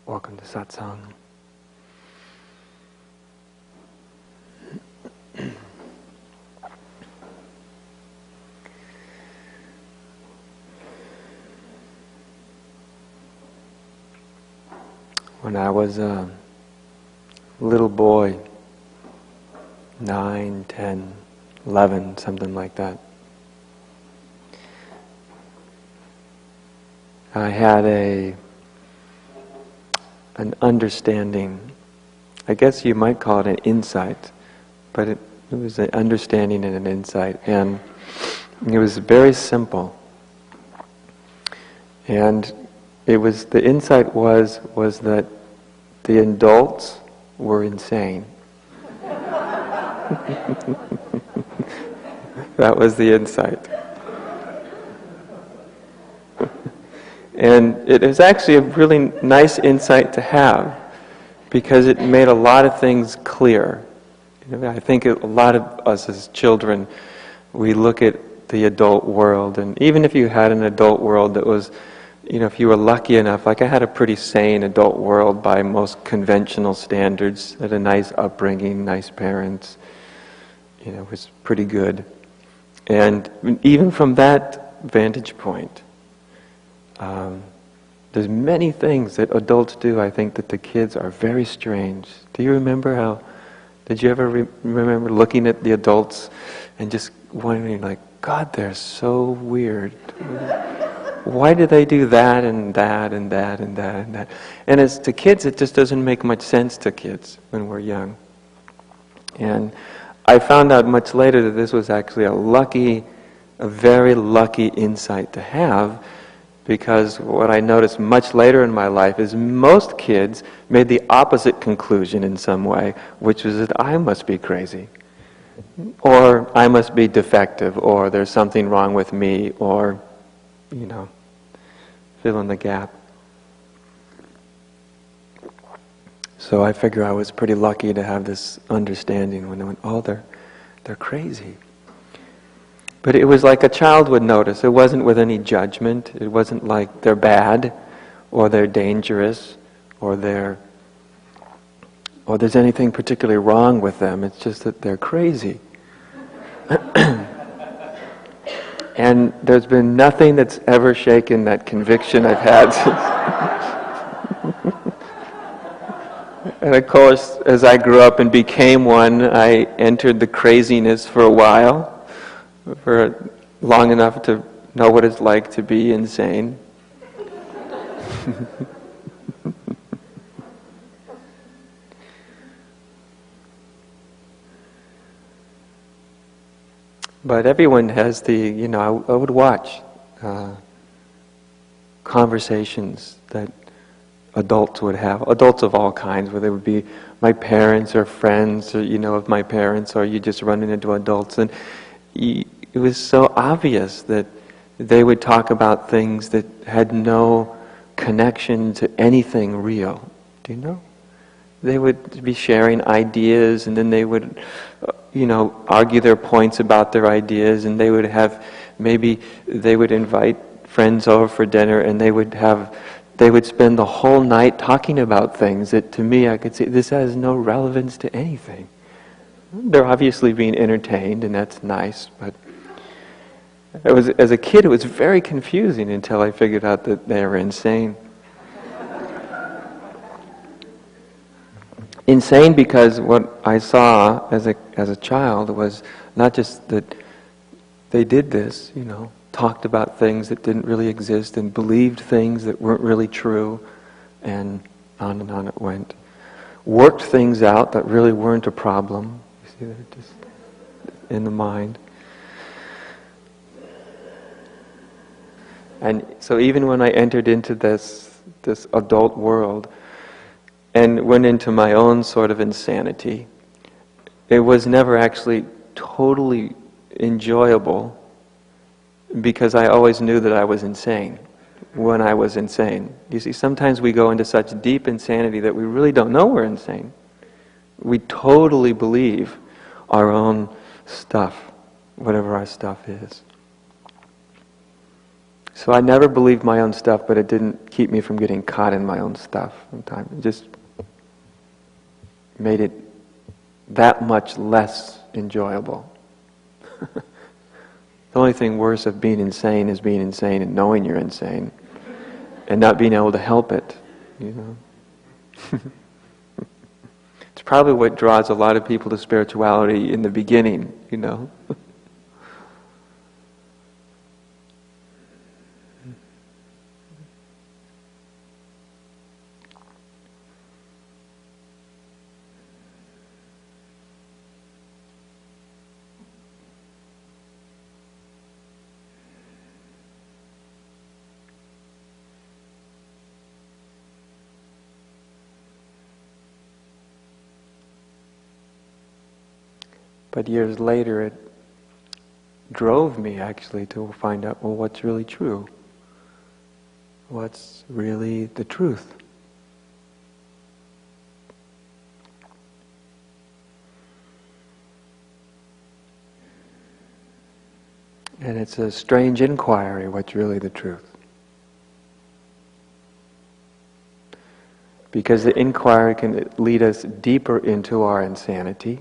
Welcome to satsang. When I was a little boy, 9, 10, 11, something like that, I had an understanding, I guess you might call it an insight, but it was an understanding and an insight, and it was very simple. And the insight was that the adults were insane. That was the insight. And it was actually a really nice insight to have, because it made a lot of things clear. I think a lot of us as children, we look at the adult world, and even if you had an adult world that was, if you were lucky enough, like I had a pretty sane adult world by most conventional standards, had a nice upbringing, nice parents, it was pretty good. And even from that vantage point, there's many things that adults do, I think, that the kids are very strange. Do you remember did you ever remember looking at the adults and just wondering, like, God, they're so weird. Why do they do that and that and that and that and that? And as to kids, it just doesn't make much sense to kids when we're young. And I found out much later that this was actually a very lucky insight to have, because what I noticed much later in my life is most kids made the opposite conclusion in some way, which was that I must be crazy, or I must be defective, or there's something wrong with me, or, fill in the gap. So I figure I was pretty lucky to have this understanding when I went, oh, they're crazy. But it was like a child would notice. It wasn't with any judgment. It wasn't like they're bad, or they're dangerous, or there's anything particularly wrong with them. It's just that they're crazy. And there's been nothing that's ever shaken that conviction I've had since. And of course, as I grew up and became one, I entered the craziness for a while. For long enough to know what it's like to be insane. But everyone has I would watch conversations that adults would have, adults of all kinds, whether it would be my parents or friends, or, of my parents, or you just running into adults. And it was so obvious that they would talk about things that had no connection to anything real. Do you know? They would be sharing ideas, and then they would, argue their points about their ideas, and they would invite friends over for dinner, and they would spend the whole night talking about things that, to me, I could see this has no relevance to anything. They're obviously being entertained, and that's nice, but as a kid, it was very confusing until I figured out that they were insane. Insane because what I saw as a child was not just that they did this, talked about things that didn't really exist and believed things that weren't really true, and on it went. Worked things out that really weren't a problem. You see, they're just in the mind. And so even when I entered into this adult world and went into my own sort of insanity, it was never actually totally enjoyable, because I always knew that I was insane when I was insane. You see, sometimes we go into such deep insanity that we really don't know we're insane. We totally believe our own stuff, whatever our stuff is. So I never believed my own stuff, but it didn't keep me from getting caught in my own stuff sometimes. It just made it that much less enjoyable. The only thing worse of being insane is being insane and knowing you're insane and not being able to help it, you know. It's probably what draws a lot of people to spirituality in the beginning, you know. But years later, it drove me actually to find out, well, what's really true? What's really the truth? And it's a strange inquiry, what's really the truth? Because the inquiry can lead us deeper into our insanity,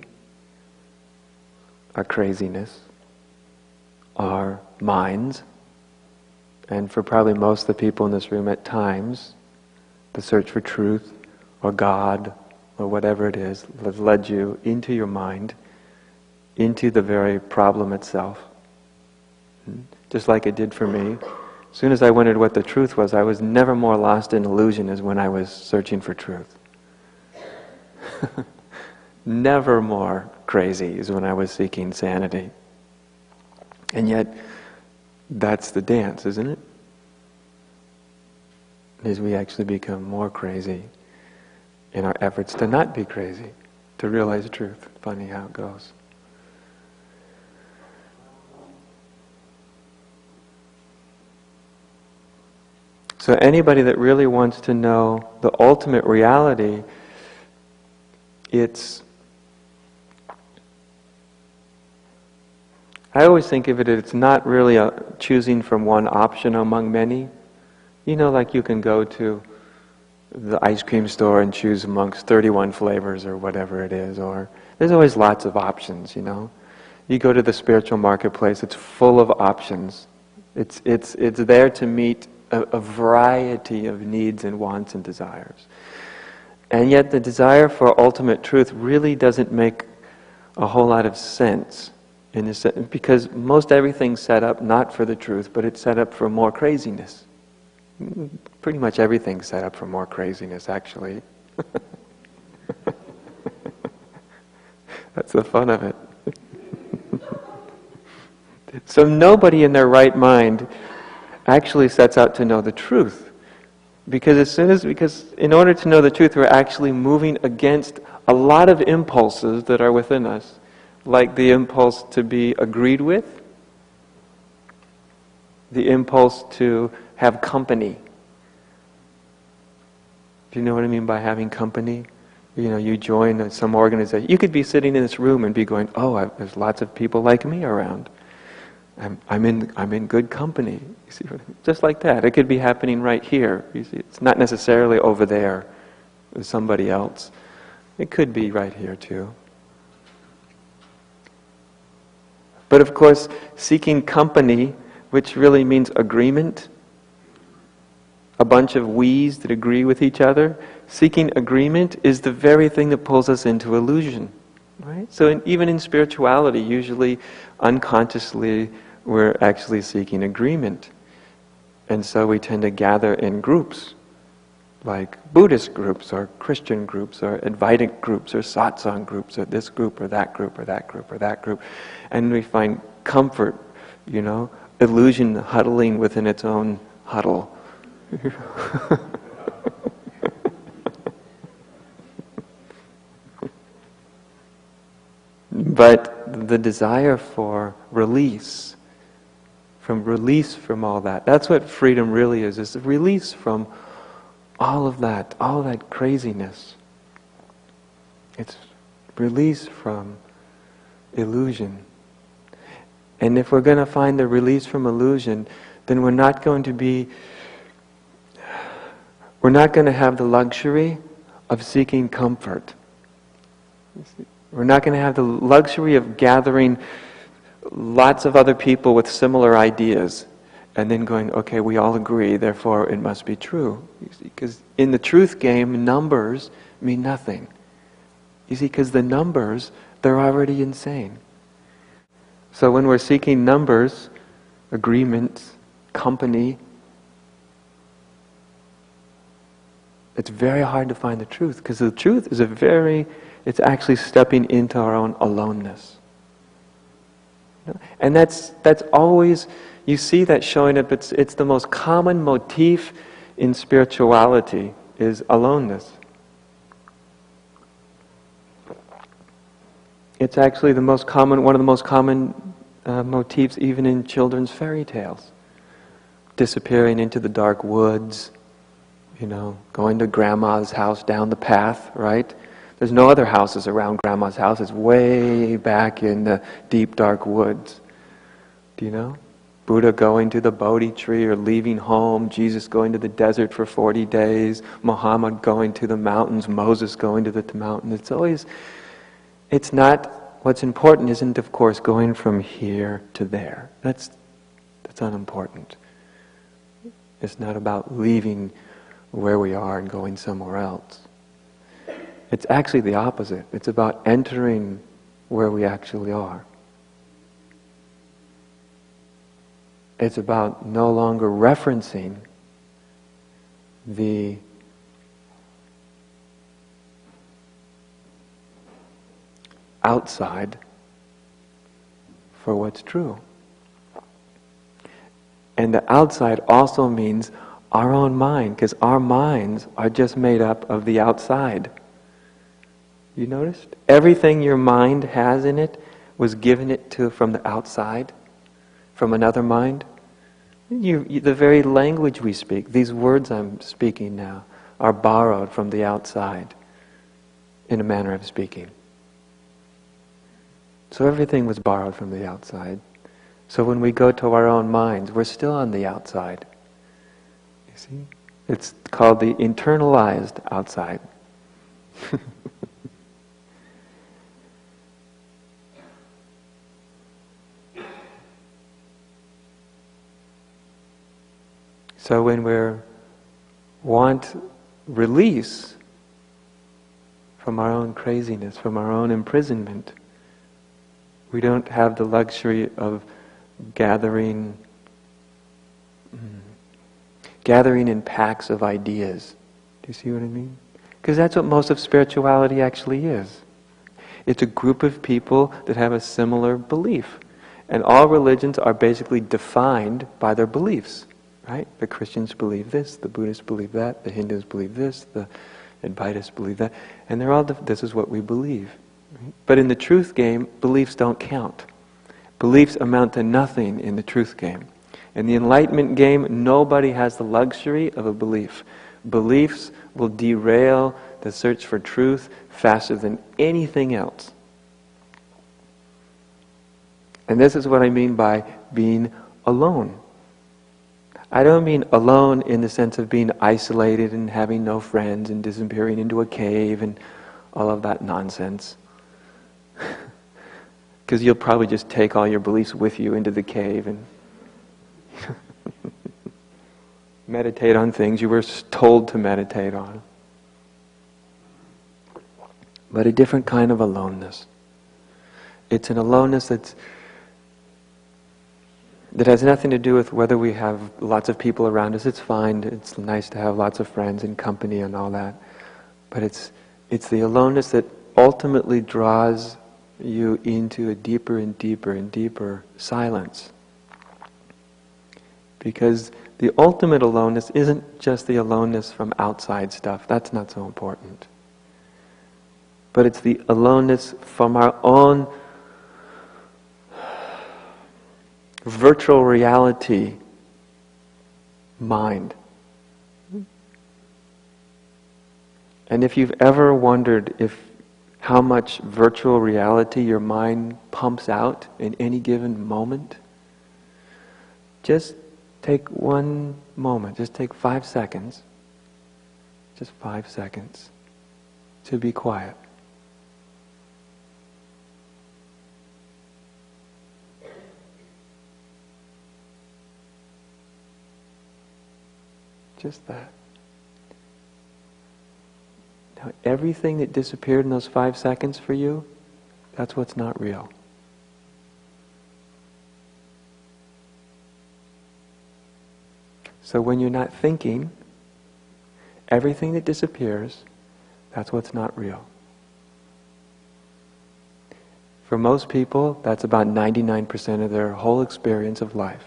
our craziness, our minds, and for probably most of the people in this room at times, the search for truth or God or whatever it is has led you into your mind, into the very problem itself. Just like it did for me. As soon as I wondered what the truth was, I was never more lost in illusion as when I was searching for truth. Never more crazy is when I was seeking sanity. And yet, that's the dance, isn't it? Is we actually become more crazy in our efforts to not be crazy, to realize the truth. Funny how it goes. So anybody that really wants to know the ultimate reality, I always think of it as it's not really a choosing from one option among many. You know, like you can go to the ice cream store and choose amongst 31 flavors or whatever it is, or there's always lots of options, you know. You go to the spiritual marketplace, it's full of options. It's there to meet a variety of needs and wants and desires. And yet the desire for ultimate truth really doesn't make a whole lot of sense. Because most everything's set up not for the truth, but it's set up for more craziness. Pretty much everything's set up for more craziness, actually. That's the fun of it. So nobody in their right mind actually sets out to know the truth. Because in order to know the truth, we're actually moving against a lot of impulses that are within us. Like the impulse to be agreed with, the impulse to have company. Do you know what I mean by having company? You know, you join some organization. You could be sitting in this room and be going, "Oh, there's lots of people like me around. I'm in good company." You see, just like that. It could be happening right here. You see, it's not necessarily over there with somebody else. It could be right here too. But of course, seeking company, which really means agreement, a bunch of we's that agree with each other, seeking agreement is the very thing that pulls us into illusion. Right? So even in spirituality, usually unconsciously, we're actually seeking agreement. And so we tend to gather in groups, like Buddhist groups, or Christian groups, or Advaitic groups, or satsang groups, or this group, or that group, or that group, or that group. And we find comfort, you know, illusion huddling within its own huddle. But the desire for release from all that, that's what freedom really is a release from all that craziness. It's release from illusion. And if we're going to find the release from illusion, then we're not going to have the luxury of seeking comfort. We're not going to have the luxury of gathering lots of other people with similar ideas and then going, okay, we all agree, therefore it must be true. Because in the truth game, numbers mean nothing. You see, because the numbers, they're already insane. So when we're seeking numbers, agreements, company, it's very hard to find the truth, because the truth is it's actually stepping into our own aloneness. And that's always, you see that showing up, it's the most common motif in spirituality, is aloneness. It's actually one of the most common motifs even in children's fairy tales. Disappearing into the dark woods, going to grandma's house down the path, right? There's no other houses around grandma's house. It's way back in the deep, dark woods. Do you know? Buddha going to the Bodhi tree or leaving home, Jesus going to the desert for 40 days, Muhammad going to the mountains, Moses going to the mountain. It's not, what's important isn't, of course, going from here to there. That's unimportant. It's not about leaving where we are and going somewhere else. It's actually the opposite. It's about entering where we actually are. It's about no longer referencing the outside for what's true. And the outside also means our own mind, because our minds are just made up of the outside. You noticed? Everything your mind has in it was given it from the outside, from another mind. The very language we speak, these words I'm speaking now, are borrowed from the outside, in a manner of speaking. So everything was borrowed from the outside. So when we go to our own minds, we're still on the outside. You see? It's called the internalized outside. So when we want release from our own craziness, from our own imprisonment, we don't have the luxury of gathering in packs of ideas. Do you see what I mean? Because that's what most of spirituality actually is. It's a group of people that have a similar belief. And all religions are basically defined by their beliefs. Right? The Christians believe this, the Buddhists believe that, the Hindus believe this, the Advaitists believe that, and they're all, this is what we believe. Right? But in the truth game, beliefs don't count. Beliefs amount to nothing in the truth game. In the enlightenment game, nobody has the luxury of a belief. Beliefs will derail the search for truth faster than anything else. And this is what I mean by being alone. I don't mean alone in the sense of being isolated and having no friends and disappearing into a cave and all of that nonsense. Because you'll probably just take all your beliefs with you into the cave and meditate on things you were told to meditate on. But a different kind of aloneness. It's an aloneness that has nothing to do with whether we have lots of people around us. It's fine, it's nice to have lots of friends and company and all that. But it's the aloneness that ultimately draws you into a deeper and deeper and deeper silence. Because the ultimate aloneness isn't just the aloneness from outside stuff. That's not so important. But it's the aloneness from our own virtual reality mind. And if you've ever wondered how much virtual reality your mind pumps out in any given moment, just take one moment, just take 5 seconds, just 5 seconds to be quiet. Just that. Now, everything that disappeared in those 5 seconds for you, that's what's not real. So when you're not thinking, everything that disappears, that's what's not real. For most people, that's about 99% of their whole experience of life.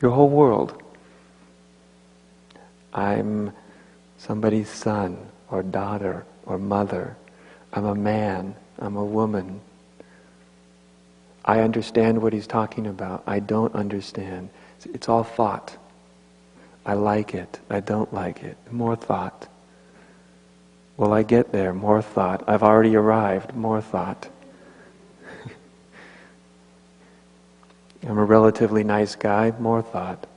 Your whole world. I'm somebody's son or daughter or mother. I'm a man. I'm a woman. I understand what he's talking about. I don't understand. It's all thought. I like it. I don't like it. More thought. Will I get there? More thought. I've already arrived. More thought. I'm a relatively nice guy. More thought.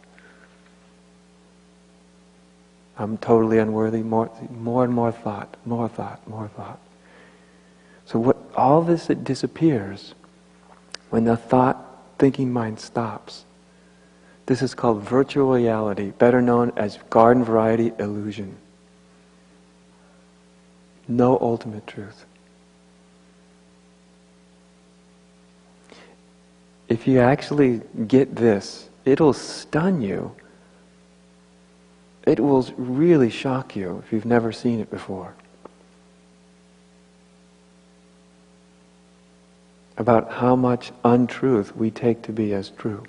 I'm totally unworthy. More and more thought. More thought. More thought. So what? All this that disappears when the thinking mind stops. This is called virtual reality, better known as garden variety illusion. No ultimate truth. If you actually get this, it'll stun you. It will really shock you if you've never seen it before. About how much untruth we take to be as true.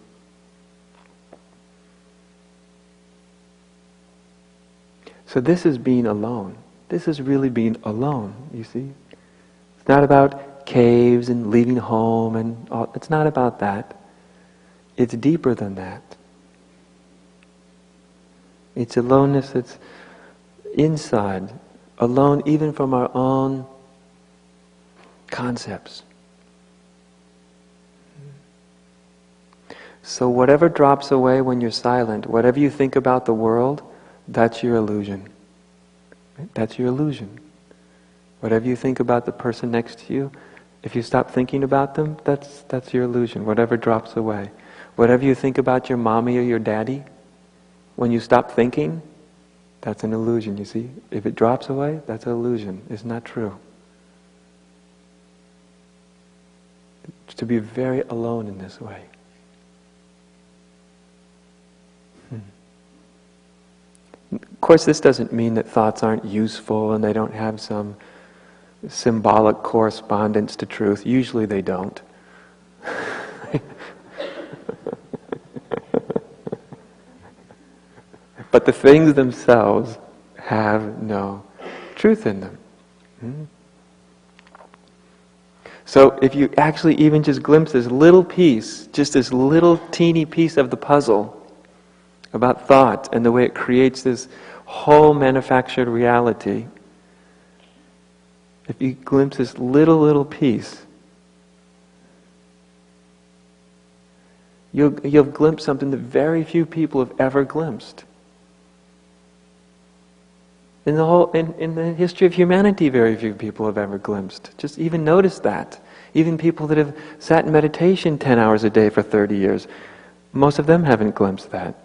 So this is being alone. This is really being alone, you see. It's not about caves and leaving home and all. It's not about that. It's deeper than that. It's aloneness that's inside, alone even from our own concepts. So whatever drops away when you're silent, whatever you think about the world, that's your illusion. Right? That's your illusion. Whatever you think about the person next to you, if you stop thinking about them, that's your illusion. Whatever drops away. Whatever you think about your mommy or your daddy, when you stop thinking, that's an illusion, you see. If it drops away, that's an illusion. It's not true. It's to be very alone in this way. Of course, this doesn't mean that thoughts aren't useful and they don't have some symbolic correspondence to truth. Usually they don't. But the things themselves have no truth in them. So if you actually even just glimpse this little piece, just this little teeny piece of the puzzle about thought and the way it creates this whole manufactured reality, if you glimpse this little piece, you'll glimpse something that very few people have ever glimpsed. In the history of humanity, very few people have ever glimpsed. Just even notice that. Even people that have sat in meditation 10 hours a day for 30 years, most of them haven't glimpsed that.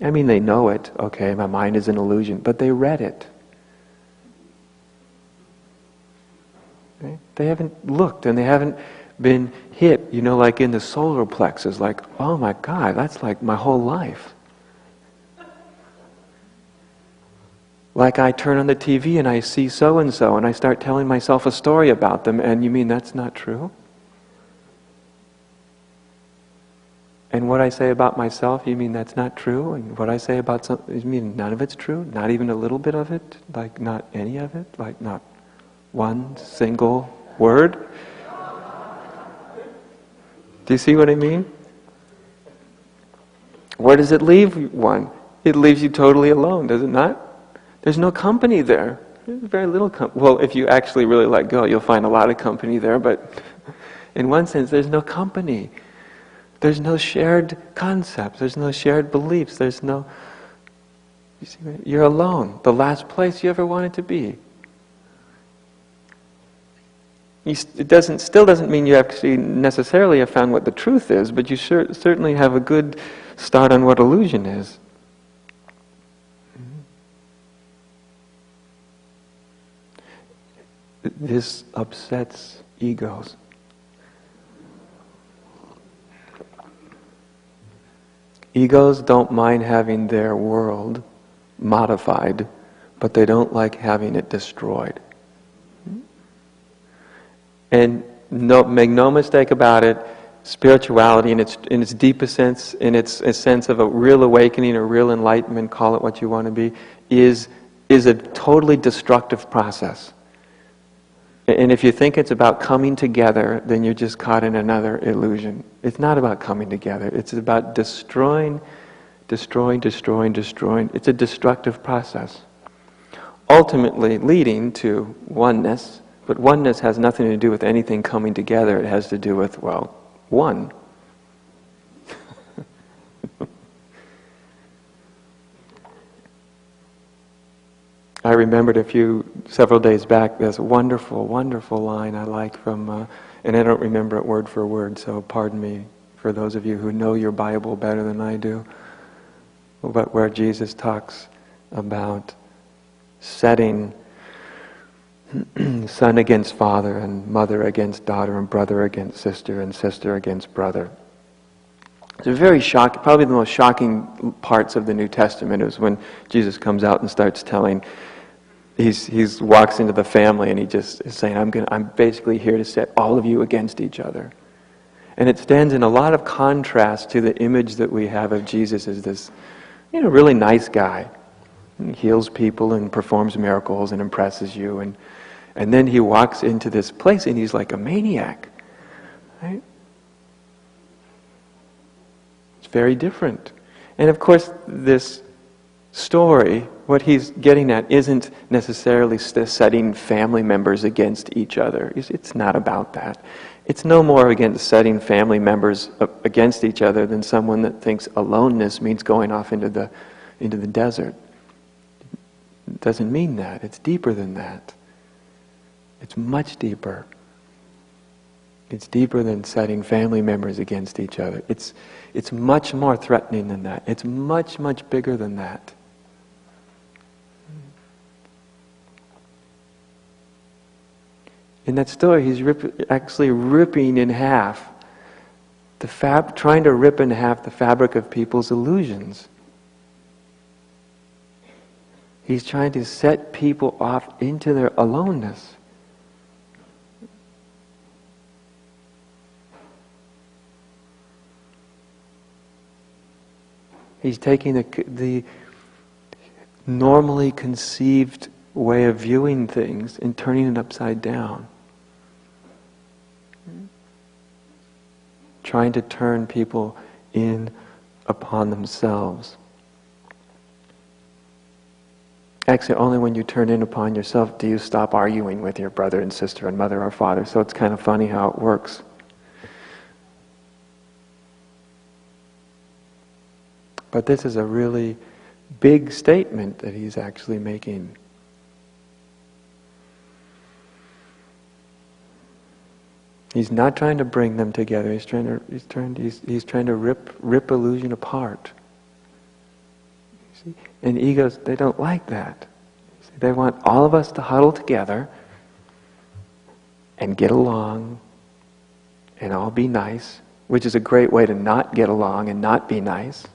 I mean, they know it. Okay, my mind is an illusion, but they read it. Okay? They haven't looked and they haven't been hit, like in the solar plexus, like, oh my God, that's like my whole life. Like I turn on the TV and I see so-and-so and I start telling myself a story about them, and you mean that's not true? And what I say about myself, you mean that's not true? And what I say about something, you mean none of it's true? Not even a little bit of it? Like not any of it? Like not one single word? Do you see what I mean? Where does it leave one? It leaves you totally alone, does it not? There's no company there. There's very little company. Well, if you actually really let go, you'll find a lot of company there, but in one sense, there's no company. There's no shared concepts. There's no shared beliefs. There's no... You see, you're alone. The last place you ever wanted to be. It still doesn't mean you actually necessarily have found what the truth is, but you certainly have a good start on what illusion is. This upsets egos. Egos don't mind having their world modified, but they don't like having it destroyed. And make no mistake about it, spirituality in its deepest sense, in its a sense of a real awakening or real enlightenment, call it what you want to be, is a totally destructive process. And if you think it's about coming together, then you're just caught in another illusion. It's not about coming together. It's about destroying. It's a destructive process. Ultimately leading to oneness, but oneness has nothing to do with anything coming together. It has to do with, well, one. I remembered several days back, this wonderful, wonderful line I like from, and I don't remember it word for word, so pardon me for those of you who know your Bible better than I do, but where Jesus talks about setting son against father and mother against daughter and brother against sister and sister against brother. It's a very shocking, probably the most shocking parts of the New Testament is when Jesus comes out and starts telling, he walks into the family and he just is saying, I'm basically here to set all of you against each other. And it stands in a lot of contrast to the image that we have of Jesus as this, really nice guy. He heals people and performs miracles and impresses you, and then he walks into this place and he's like a maniac, right? It's very different. And of course, this story, what he's getting at isn't necessarily setting family members against each other. It's not about that. It's no more against setting family members against each other than someone that thinks aloneness means going off into the desert. It doesn't mean that. It's deeper than that. It's much deeper. It's deeper than setting family members against each other. It's much more threatening than that. It's much, much bigger than that. In that story, he's actually ripping in half trying to rip in half the fabric of people's illusions. He's trying to set people off into their aloneness. He's taking the normally conceived way of viewing things and turning it upside down. Trying to turn people in upon themselves. Actually, only when you turn in upon yourself do you stop arguing with your brother and sister and mother or father. So it's kind of funny how it works. But this is a really big statement that he's actually making. He's not trying to bring them together. He's trying to rip illusion apart. You see? And egos, they don't like that. See, they want all of us to huddle together and get along and all be nice, which is a great way to not get along and not be nice.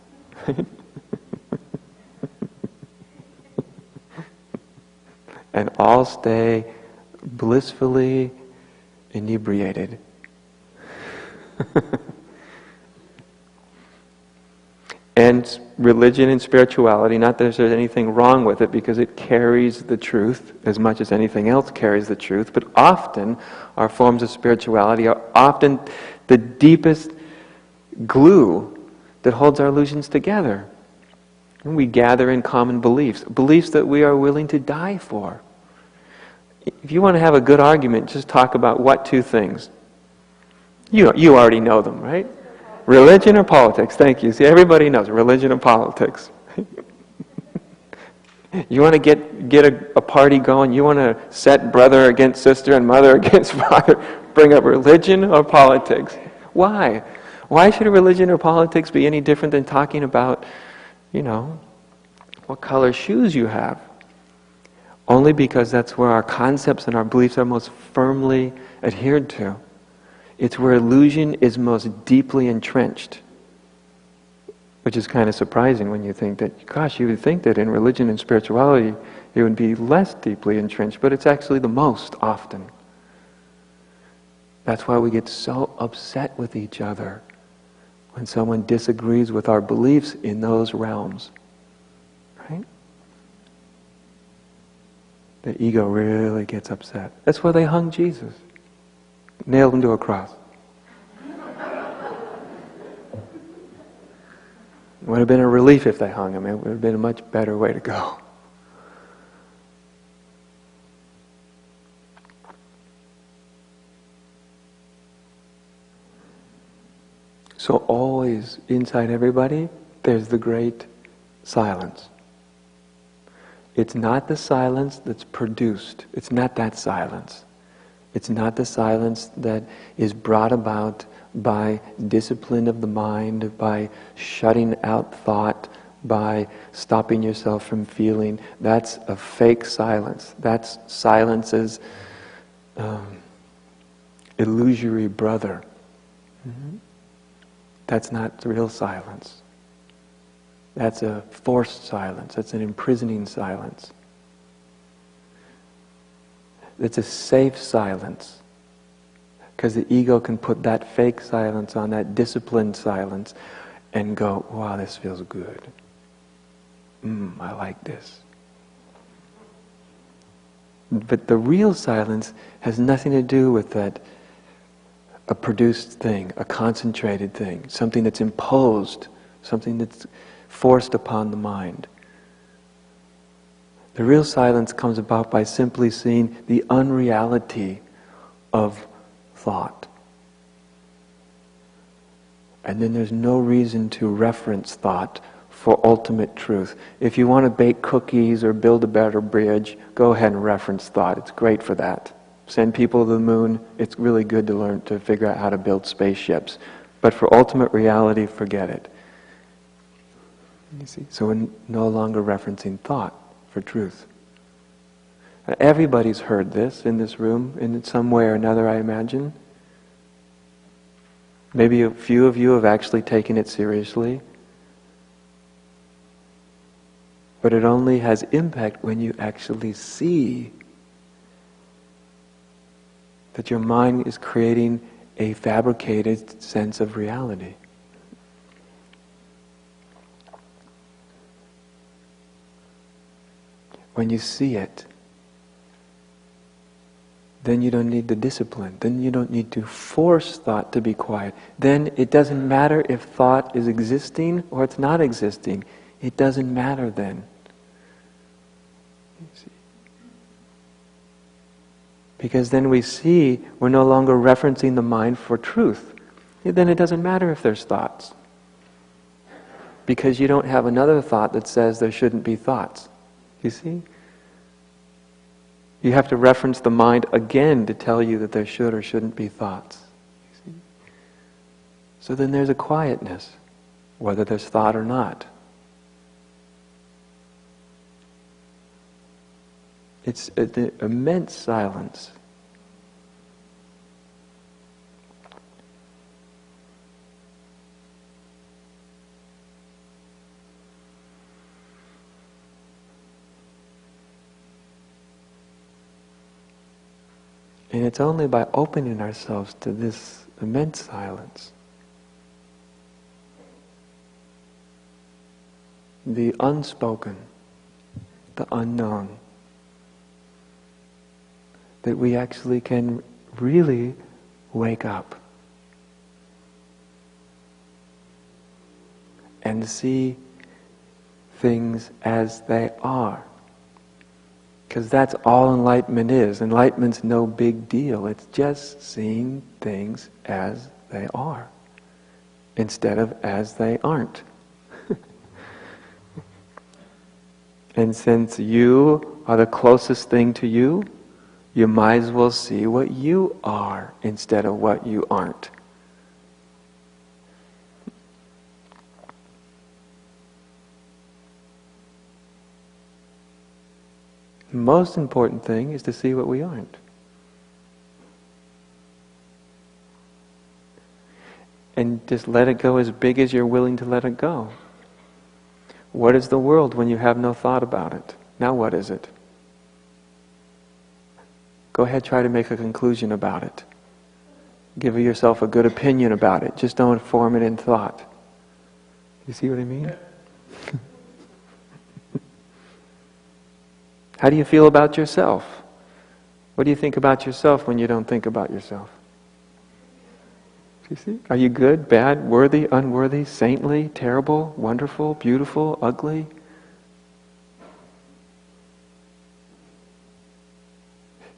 And all stay blissfully inebriated. And religion and spirituality, not that there's anything wrong with it because it carries the truth as much as anything else carries the truth, but often our forms of spirituality are often the deepest glue that holds our illusions together. And we gather in common beliefs that we are willing to die for. If you want to have a good argument, just talk about what two things? You already know them, right? Religion or politics? Thank you. See, everybody knows religion or politics. You want to get a party going? You want to set brother against sister and mother against father? Bring up religion or politics? Why? Why should religion or politics be any different than talking about, what color shoes you have? Only because that's where our concepts and our beliefs are most firmly adhered to. It's where illusion is most deeply entrenched. Which is kind of surprising when you think that, gosh, you would think that in religion and spirituality it would be less deeply entrenched, but it's actually the most often. That's why we get so upset with each other when someone disagrees with our beliefs in those realms. Right? The ego really gets upset. That's why they hung Jesus. Nailed him to a cross. It would have been a relief if they hung him. It would have been a much better way to go. So always inside everybody, there's the great silence. It's not the silence that's produced. It's not that silence. It's not the silence that is brought about by discipline of the mind, by shutting out thought, by stopping yourself from feeling. That's a fake silence. That's silence's illusory brother. Mm-hmm. That's not real silence. That's a forced silence. That's an imprisoning silence. It's a safe silence. Because the ego can put that fake silence on, that disciplined silence, and go, wow, this feels good. I like this. But the real silence has nothing to do with that, a produced thing, a concentrated thing, something that's imposed, something that's forced upon the mind. The real silence comes about by simply seeing the unreality of thought. And then there's no reason to reference thought for ultimate truth. If you want to bake cookies or build a better bridge, go ahead and reference thought. It's great for that. Send people to the moon. It's really good to learn to figure out how to build spaceships. But for ultimate reality, forget it. You see? So we're no longer referencing thought for truth. Everybody's heard this in this room, in some way or another, I imagine. Maybe a few of you have actually taken it seriously. But it only has impact when you actually see that your mind is creating a fabricated sense of reality. When you see it, then you don't need the discipline. Then you don't need to force thought to be quiet. Then it doesn't matter if thought is existing or it's not existing. It doesn't matter then. You see? Because then we see we're no longer referencing the mind for truth. Then it doesn't matter if there's thoughts. Because you don't have another thought that says there shouldn't be thoughts. You see? You have to reference the mind again to tell you that there should or shouldn't be thoughts. You see? So then there's a quietness, whether there's thought or not. It's an immense silence. And it's only by opening ourselves to this immense silence, the unspoken, the unknown, that we actually can really wake up and see things as they are. Because that's all enlightenment is. Enlightenment's no big deal. It's just seeing things as they are. instead of as they aren't. And since you are the closest thing to you, you might as well see what you are instead of what you aren't. The most important thing is to see what we aren't. And just let it go as big as you're willing to let it go. What is the world when you have no thought about it? Now what is it? Go ahead, try to make a conclusion about it. Give yourself a good opinion about it. Just don't form it in thought. You see what I mean? How do you feel about yourself? What do you think about yourself when you don't think about yourself? You see? Are you good, bad, worthy, unworthy, saintly, terrible, wonderful, beautiful, ugly?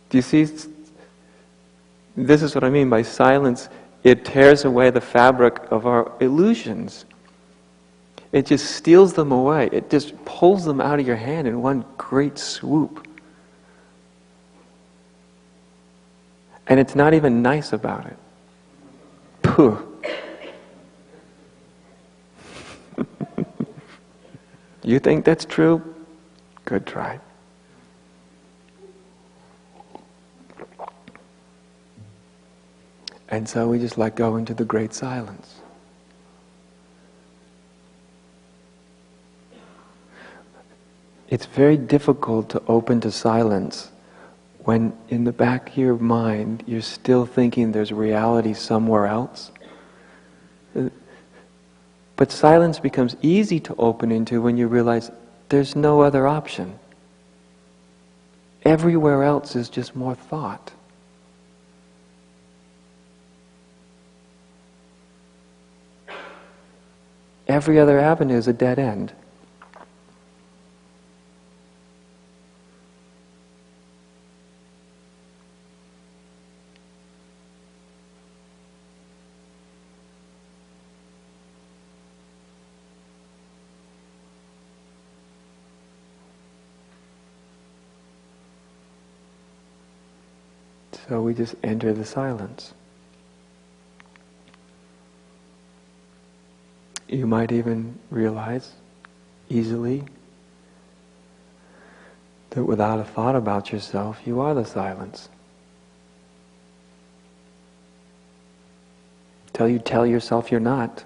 Do you see? This is what I mean by silence. It tears away the fabric of our illusions. It just steals them away. It just pulls them out of your hand in one great swoop. And it's not even nice about it. Pooh. You think that's true? Good try. And so we just let go into the great silence. It's very difficult to open to silence when in the back of your mind you're still thinking there's reality somewhere else. But silence becomes easy to open into when you realize there's no other option. Everywhere else is just more thought. Every other avenue is a dead end. So we just enter the silence. You might even realize easily that without a thought about yourself, you are the silence. Till you tell yourself you're not.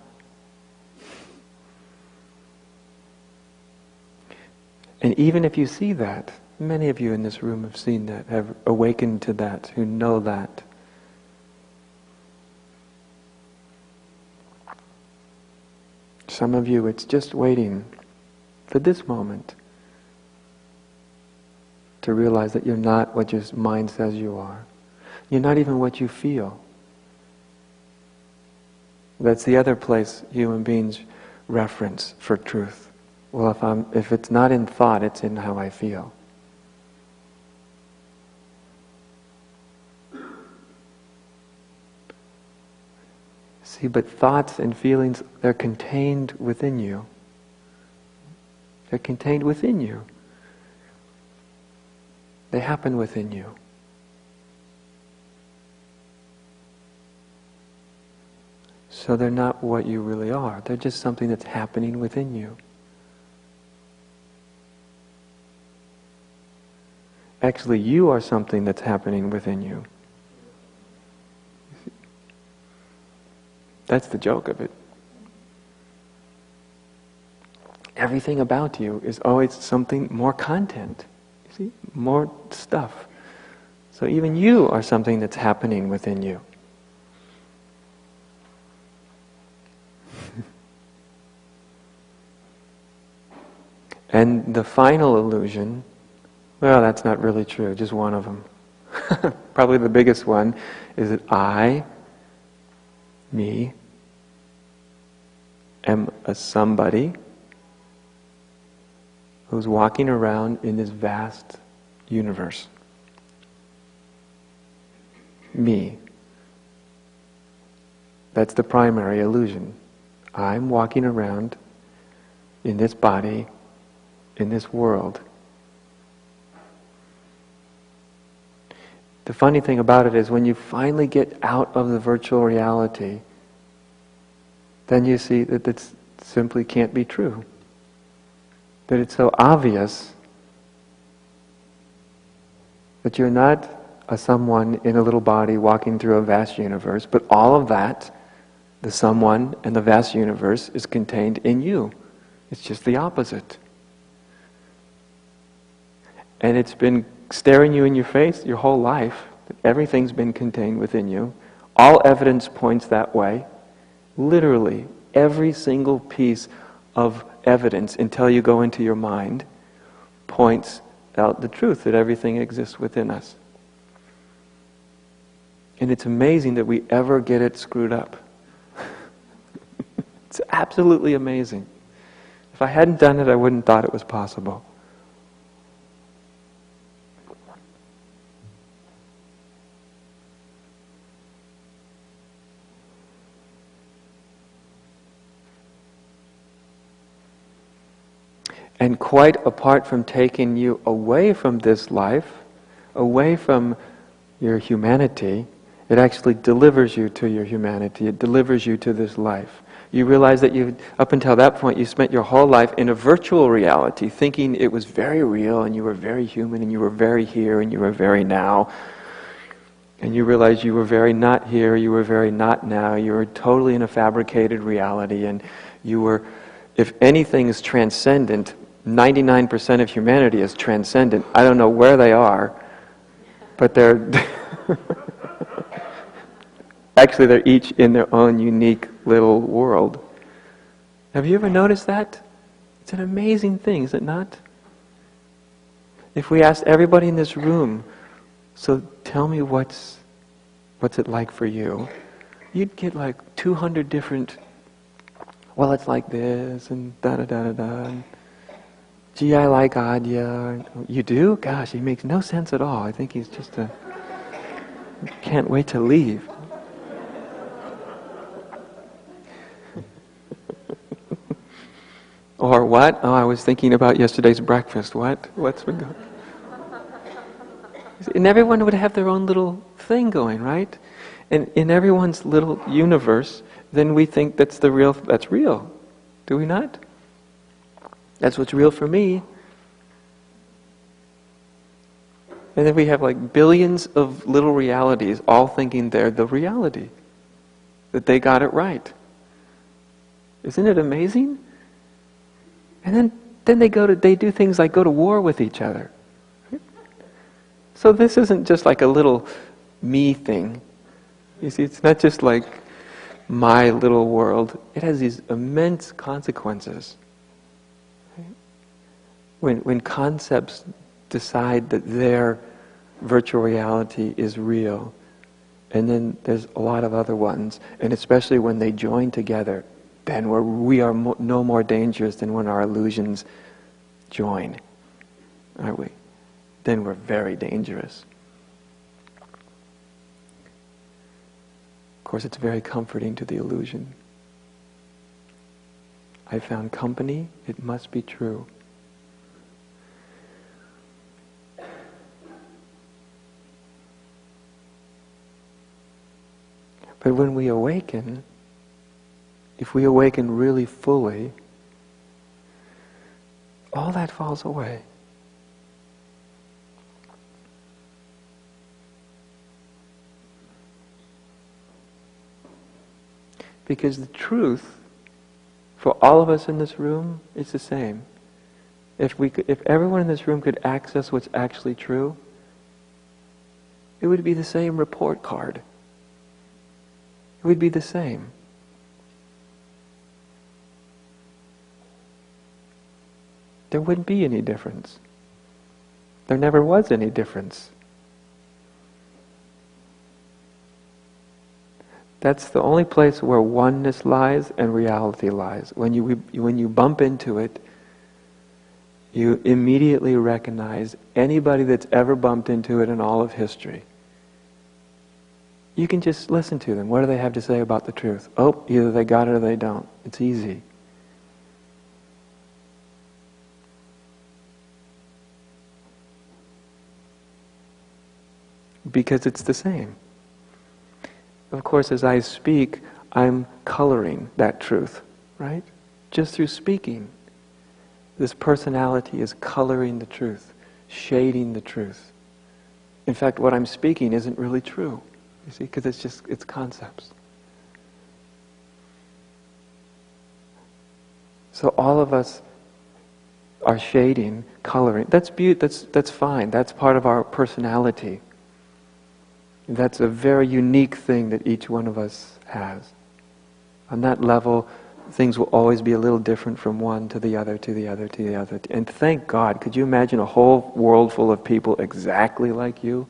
And even if you see that, many of you in this room have seen that, have awakened to that, who know that. Some of you, it's just waiting for this moment to realize that you're not what your mind says you are. You're not even what you feel. That's the other place human beings reference for truth. Well, if it's not in thought, it's in how I feel. See, but thoughts and feelings, they're contained within you. They're contained within you. They happen within you. So they're not what you really are. They're just something that's happening within you. Actually, you are something that's happening within you. That's the joke of it. Everything about you is always something, more content. You see? More stuff. So even you are something that's happening within you. And the final illusion, well, that's not really true, just one of them. Probably the biggest one is that me, am a somebody who's walking around in this vast universe. Me. That's the primary illusion. I'm walking around in this body, in this world. The funny thing about it is when you finally get out of the virtual reality, then you see that it simply can't be true. That it's so obvious that you're not a someone in a little body walking through a vast universe, but all of that, the someone and the vast universe, is contained in you. It's just the opposite. And it's been staring you in your face your whole life. Everything's been contained within you. All evidence points that way. Literally, every single piece of evidence, until you go into your mind, points out the truth that everything exists within us. And it's amazing that we ever get it screwed up. It's absolutely amazing. If I hadn't done it, I wouldn't have thought it was possible. And quite apart from taking you away from this life, away from your humanity, it actually delivers you to your humanity. It delivers you to this life. You realize that up until that point, you spent your whole life in a virtual reality, thinking it was very real, and you were very human, and you were very here, and you were very now. And you realize you were very not here, you were very not now, you were totally in a fabricated reality, and you were, if anything is transcendent, 99% of humanity is transcendent. I don't know where they are, but they're actually they're each in their own unique little world. Have you ever noticed that? It's an amazing thing, is it not? If we asked everybody in this room, so tell me what's it like for you, you'd get like 200 different, well, it's like this, and da-da-da-da-da. Gee, I like Adya. You do? Gosh, he makes no sense at all. I think he's just can't wait to leave. Or what? Oh, I was thinking about yesterday's breakfast. What? What's been going? And everyone would have their own little thing going, right? And in everyone's little universe, then we think that's real. Do we not? That's what's real for me. And then we have like billions of little realities all thinking they're the reality. That they got it right. Isn't it amazing? And then they do things like go to war with each other. So this isn't just like a little me thing. You see, it's not just like my little world. It has these immense consequences. When concepts decide that their virtual reality is real, and then there's a lot of other ones, and especially when they join together, then we are no more dangerous than when our illusions join, aren't we? Then we're very dangerous. Of course, it's very comforting to the illusion. I found company, it must be true. But when we awaken, if we awaken really fully, all that falls away. Because the truth, for all of us in this room, is the same. If everyone in this room could access what's actually true, it would be the same report card. It would be the same. There wouldn't be any difference. There never was any difference. That's the only place where oneness lies and reality lies. When you bump into it, you immediately recognize anybody that's ever bumped into it in all of history. You can just listen to them. What do they have to say about the truth? Oh, either they got it or they don't. It's easy. Because it's the same. Of course, as I speak, I'm coloring that truth, right? Just through speaking. This personality is coloring the truth, shading the truth. In fact, what I'm speaking isn't really true, you see, because it's concepts. So all of us are shading, coloring. That's fine. That's part of our personality. That's a very unique thing that each one of us has. On that level, things will always be a little different from one to the other, to the other, to the other. And thank God, could you imagine a whole world full of people exactly like you?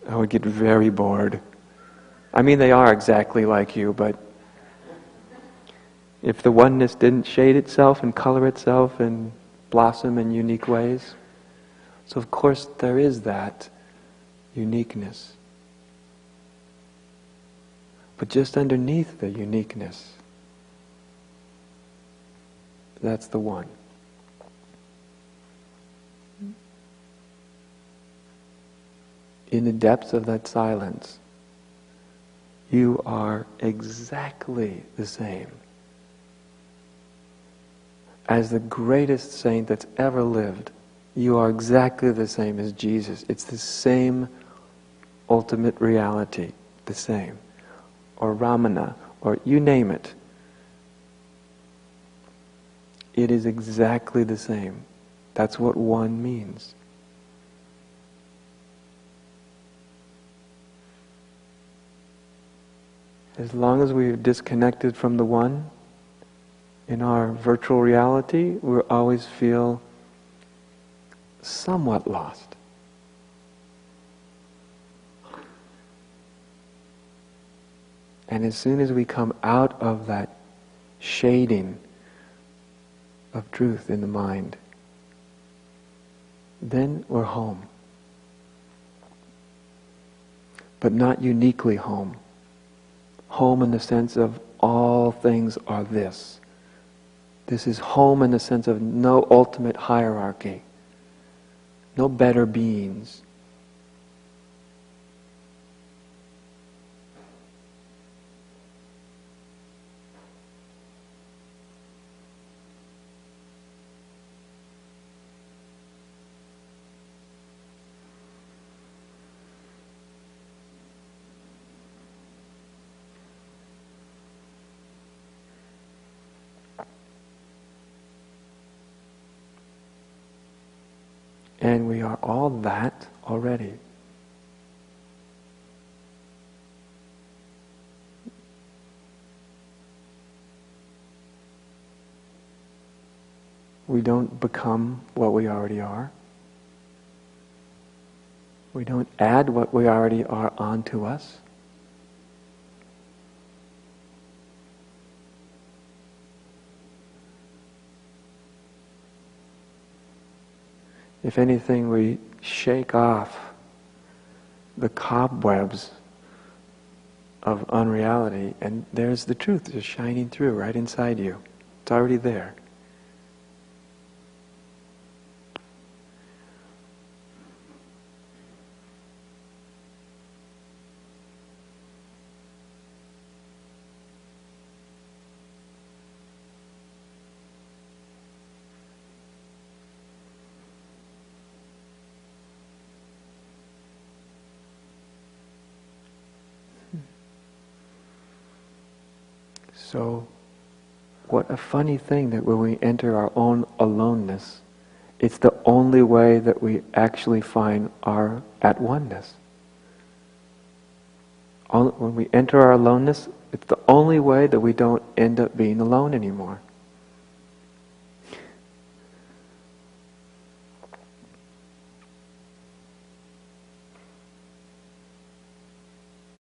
I would get very bored. I mean, they are exactly like you, but if the oneness didn't shade itself and color itself and blossom in unique ways, so of course there is that uniqueness. But just underneath the uniqueness, that's the one. In the depths of that silence, you are exactly the same as the greatest saint that's ever lived. You are exactly the same as Jesus. It's the same ultimate reality, the same. Or Ramana, or you name it. It is exactly the same. That's what one means. As long as we're disconnected from the one, in our virtual reality, we'll always feel somewhat lost. And as soon as we come out of that shading of truth in the mind, then we're home. But not uniquely home. Home in the sense of all things are this. This is home in the sense of no ultimate hierarchy. No better beings. And we are all that already. We don't become what we already are. We don't add what we already are onto us. If anything, we shake off the cobwebs of unreality, and there's the truth just shining through right inside you. It's already there. So, what a funny thing that when we enter our own aloneness, it's the only way that we actually find our at oneness. When we enter our aloneness, it's the only way that we don't end up being alone anymore.